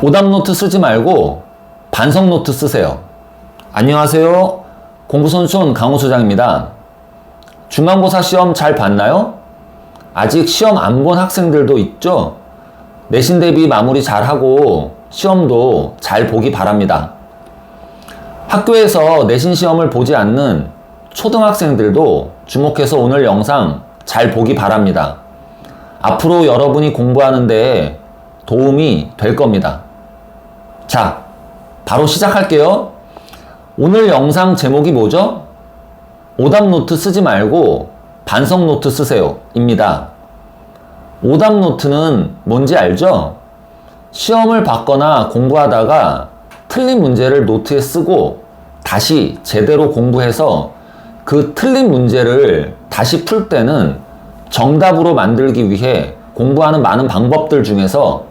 오답노트 쓰지 말고 반성노트 쓰세요. 안녕하세요. 공부손손 강호소장입니다. 중간고사 시험 잘 봤나요? 아직 시험 안 본 학생들도 있죠? 내신 대비 마무리 잘하고 시험도 잘 보기 바랍니다. 학교에서 내신 시험을 보지 않는 초등학생들도 주목해서 오늘 영상 잘 보기 바랍니다. 앞으로 여러분이 공부하는 데 도움이 될 겁니다. 자, 바로 시작할게요. 오늘 영상 제목이 뭐죠? 오답노트 쓰지 말고 반성노트 쓰세요 입니다. 오답노트는 뭔지 알죠? 시험을 받거나 공부하다가 틀린 문제를 노트에 쓰고 다시 제대로 공부해서 그 틀린 문제를 다시 풀 때는 정답으로 만들기 위해 공부하는 많은 방법들 중에서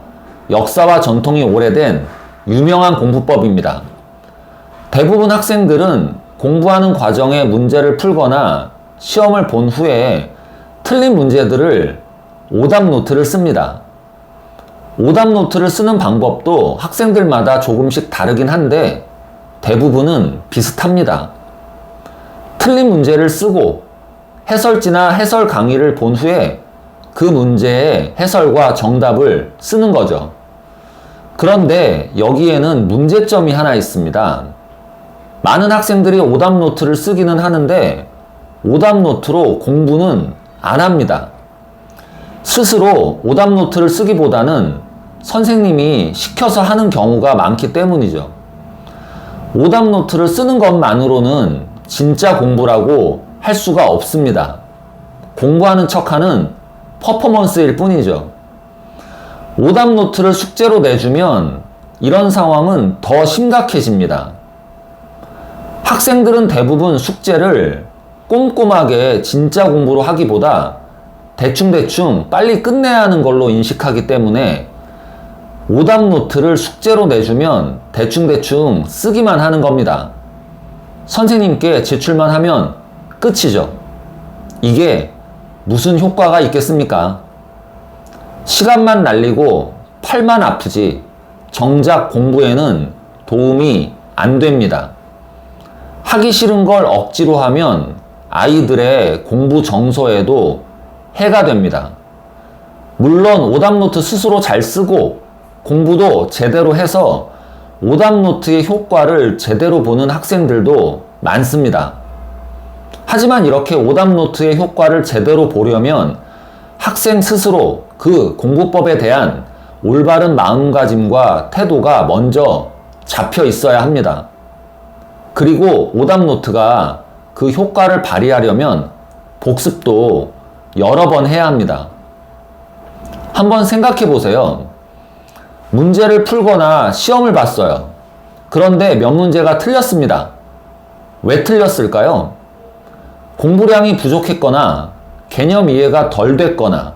역사와 전통이 오래된 유명한 공부법입니다. 대부분 학생들은 공부하는 과정에 문제를 풀거나 시험을 본 후에 틀린 문제들을 오답노트를 씁니다. 오답노트를 쓰는 방법도 학생들마다 조금씩 다르긴 한데 대부분은 비슷합니다. 틀린 문제를 쓰고 해설지나 해설 강의를 본 후에 그 문제의 해설과 정답을 쓰는 거죠. 그런데 여기에는 문제점이 하나 있습니다. 많은 학생들이 오답노트를 쓰기는 하는데 오답노트로 공부는 안 합니다. 스스로 오답노트를 쓰기보다는 선생님이 시켜서 하는 경우가 많기 때문이죠. 오답노트를 쓰는 것만으로는 진짜 공부라고 할 수가 없습니다. 공부하는 척하는 퍼포먼스일 뿐이죠. 오답노트를 숙제로 내주면 이런 상황은 더 심각해집니다. 학생들은 대부분 숙제를 꼼꼼하게 진짜 공부로 하기보다 대충대충 빨리 끝내야 하는 걸로 인식하기 때문에 오답노트를 숙제로 내주면 대충대충 쓰기만 하는 겁니다. 선생님께 제출만 하면 끝이죠. 이게 무슨 효과가 있겠습니까? 시간만 날리고 팔만 아프지 정작 공부에는 도움이 안 됩니다. 하기 싫은 걸 억지로 하면 아이들의 공부 정서에도 해가 됩니다. 물론 오답노트 스스로 잘 쓰고 공부도 제대로 해서 오답노트의 효과를 제대로 보는 학생들도 많습니다. 하지만 이렇게 오답노트의 효과를 제대로 보려면 학생 스스로 그 공부법에 대한 올바른 마음가짐과 태도가 먼저 잡혀 있어야 합니다. 그리고 오답노트가 그 효과를 발휘하려면 복습도 여러 번 해야 합니다. 한번 생각해 보세요. 문제를 풀거나 시험을 봤어요. 그런데 몇 문제가 틀렸습니다. 왜 틀렸을까요? 공부량이 부족했거나 개념 이해가 덜 됐거나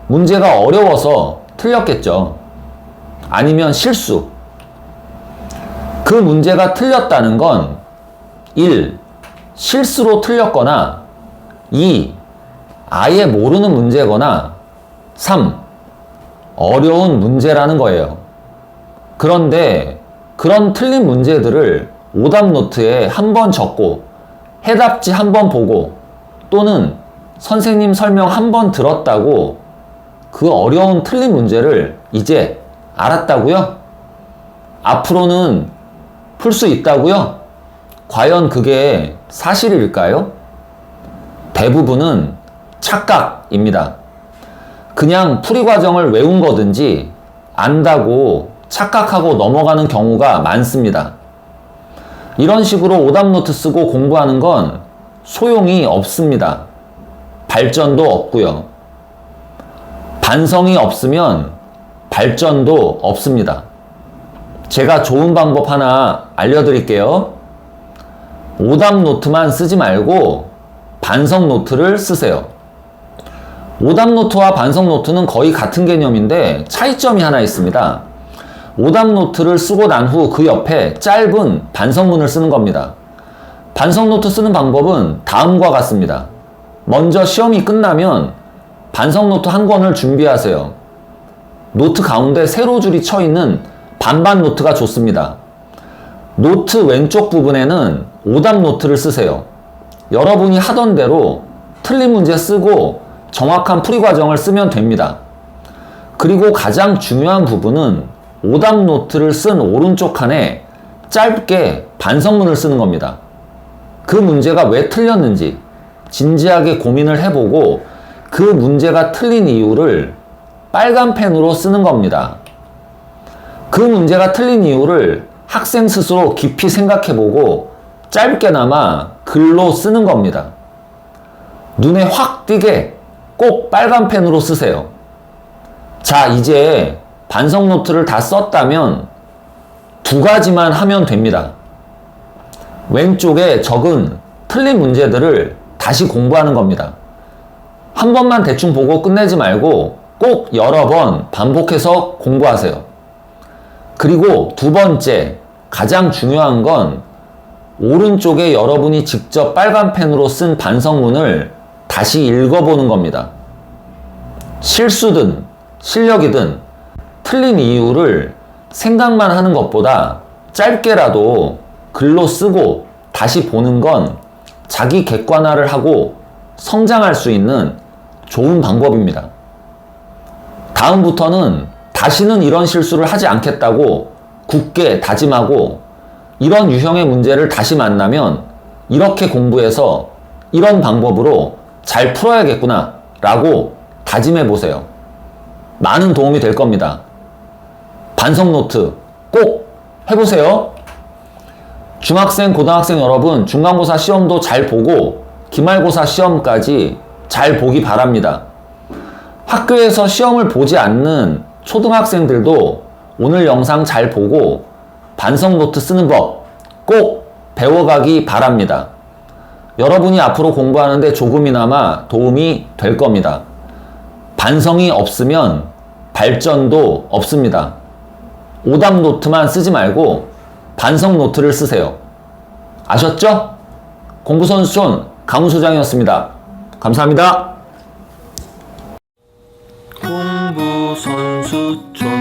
문제가 어려워서 틀렸겠죠. 아니면 실수. 그 문제가 틀렸다는 건 1. 실수로 틀렸거나 2. 아예 모르는 문제거나 3. 어려운 문제라는 거예요. 그런데 그런 틀린 문제들을 오답노트에 한 번 적고 해답지 한 번 보고 또는 선생님 설명 한 번 들었다고 그 어려운 틀린 문제를 이제 알았다고요? 앞으로는 풀 수 있다고요? 과연 그게 사실일까요? 대부분은 착각입니다. 그냥 풀이 과정을 외운 거든지 안다고 착각하고 넘어가는 경우가 많습니다. 이런 식으로 오답노트 쓰고 공부하는 건 소용이 없습니다. 발전도 없고요. 반성이 없으면 발전도 없습니다. 제가 좋은 방법 하나 알려드릴게요. 오답노트만 쓰지 말고 반성노트를 쓰세요. 오답노트와 반성노트는 거의 같은 개념인데 차이점이 하나 있습니다. 오답노트를 쓰고 난 후 그 옆에 짧은 반성문을 쓰는 겁니다. 반성노트 쓰는 방법은 다음과 같습니다. 먼저 시험이 끝나면 반성노트 한 권을 준비하세요. 노트 가운데 세로 줄이 쳐 있는 반반 노트가 좋습니다. 노트 왼쪽 부분에는 오답 노트를 쓰세요. 여러분이 하던 대로 틀린 문제 쓰고 정확한 풀이 과정을 쓰면 됩니다. 그리고 가장 중요한 부분은 오답 노트를 쓴 오른쪽 칸에 짧게 반성문을 쓰는 겁니다. 그 문제가 왜 틀렸는지 진지하게 고민을 해보고 그 문제가 틀린 이유를 빨간 펜으로 쓰는 겁니다. 그 문제가 틀린 이유를 학생 스스로 깊이 생각해보고 짧게나마 글로 쓰는 겁니다. 눈에 확 띄게 꼭 빨간 펜으로 쓰세요. 자, 이제 반성 노트를 다 썼다면 두 가지만 하면 됩니다. 왼쪽에 적은 틀린 문제들을 다시 공부하는 겁니다. 한 번만 대충 보고 끝내지 말고 꼭 여러 번 반복해서 공부하세요. 그리고 두 번째, 가장 중요한 건 오른쪽에 여러분이 직접 빨간 펜으로 쓴 반성문을 다시 읽어보는 겁니다. 실수든 실력이든 틀린 이유를 생각만 하는 것보다 짧게라도 글로 쓰고 다시 보는 건 자기 객관화를 하고 성장할 수 있는 좋은 방법입니다. 다음부터는 다시는 이런 실수를 하지 않겠다고 굳게 다짐하고 이런 유형의 문제를 다시 만나면 이렇게 공부해서 이런 방법으로 잘 풀어야겠구나 라고 다짐해 보세요. 많은 도움이 될 겁니다. 반성 노트 꼭 해보세요. 중학생, 고등학생 여러분, 중간고사 시험도 잘 보고 기말고사 시험까지 잘 보기 바랍니다. 학교에서 시험을 보지 않는 초등학생들도 오늘 영상 잘 보고 반성 노트 쓰는 법 꼭 배워가기 바랍니다. 여러분이 앞으로 공부하는데 조금이나마 도움이 될 겁니다. 반성이 없으면 발전도 없습니다. 오답 노트만 쓰지 말고 반성 노트를 쓰세요. 아셨죠? 공부선수촌 강훈소장이었습니다. 감사합니다. 공부선수촌